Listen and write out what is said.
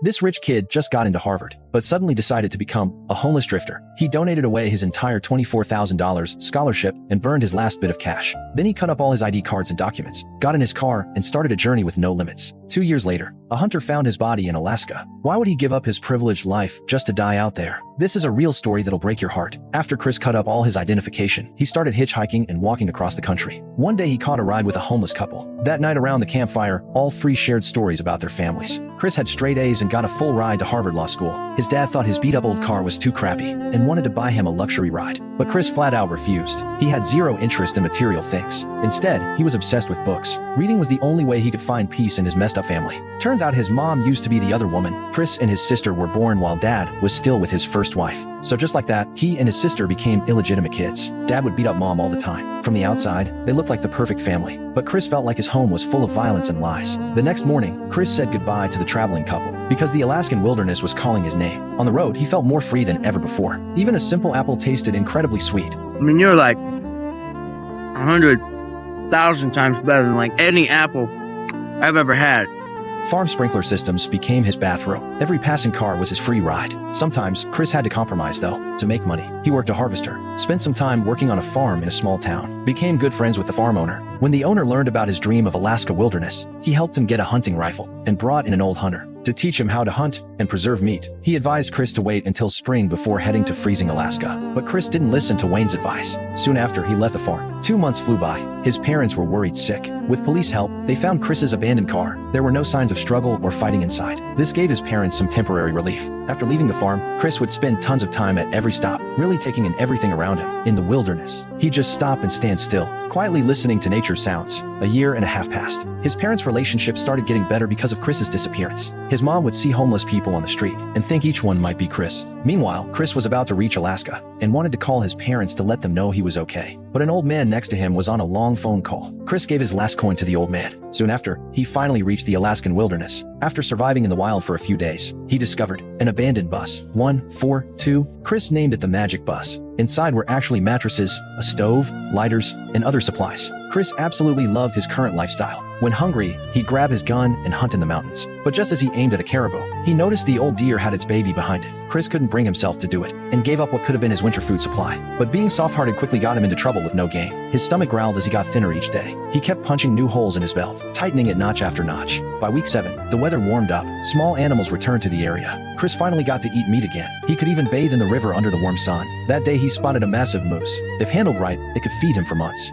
This rich kid just got into Harvard, but suddenly decided to become a homeless drifter. He donated away his entire $24,000 scholarship and burned his last bit of cash. Then he cut up all his ID cards and documents, got in his car, and started a journey with no limits. 2 years later, a hunter found his body in Alaska. Why would he give up his privileged life just to die out there? This is a real story that'll break your heart. After Chris cut up all his identification, he started hitchhiking and walking across the country. One day he caught a ride with a homeless couple. That night around the campfire, all three shared stories about their families. Chris had straight A's and got a full ride to Harvard Law School. His dad thought his beat-up old car was too crappy and wanted to buy him a luxury ride. But Chris flat out refused. He had zero interest in material things. Instead, he was obsessed with books. Reading was the only way he could find peace in his messed up family. Turns out his mom used to be the other woman. Chris and his sister were born while Dad was still with his first wife. So just like that, he and his sister became illegitimate kids. Dad would beat up Mom all the time. From the outside, they looked like the perfect family. But Chris felt like his home was full of violence and lies. The next morning, Chris said goodbye to the traveling couple because the Alaskan wilderness was calling his name. On the road, he felt more free than ever before. Even a simple apple tasted incredibly sweet. I mean, you're like 100,000 times better than like any apple I've ever had. Farm sprinkler systems became his bathrobe. Every passing car was his free ride. Sometimes, Chris had to compromise though, to make money. He worked a harvester, spent some time working on a farm in a small town, became good friends with the farm owner. When the owner learned about his dream of Alaska wilderness, he helped him get a hunting rifle and brought in an old hunter to teach him how to hunt and preserve meat. He advised Chris to wait until spring before heading to freezing Alaska. But Chris didn't listen to Wayne's advice. Soon after, he left the farm. 2 months flew by. His parents were worried sick. With police help, they found Chris's abandoned car. There were no signs of struggle or fighting inside. This gave his parents some temporary relief. After leaving the farm, Chris would spend tons of time at every stop, really taking in everything around him. In the wilderness, he'd just stop and stand still, quietly listening to nature's sounds. A year and a half passed. His parents' relationship started getting better because of Chris's disappearance. His mom would see homeless people on the street and think each one might be Chris. Meanwhile, Chris was about to reach Alaska and wanted to call his parents to let them know he was okay. But an old man next to him was on a long phone call. Chris gave his last coin to the old man. Soon after, he finally reached the Alaskan wilderness. After surviving in the wild for a few days, he discovered an abandoned bus. 142. Chris named it the Magic Bus. Inside were actually mattresses, a stove, lighters, and other supplies. Chris absolutely loved his current lifestyle. When hungry, he'd grab his gun and hunt in the mountains. But just as he aimed at a caribou, he noticed the old deer had its baby behind it. Chris couldn't bring himself to do it, and gave up what could have been his winter food supply. But being soft-hearted quickly got him into trouble with no game. His stomach growled as he got thinner each day. He kept punching new holes in his belt, tightening it notch after notch. By week 7, the weather warmed up. Small animals returned to the area. Chris finally got to eat meat again. He could even bathe in the river under the warm sun. That day he spotted a massive moose. If handled right, it could feed him for months.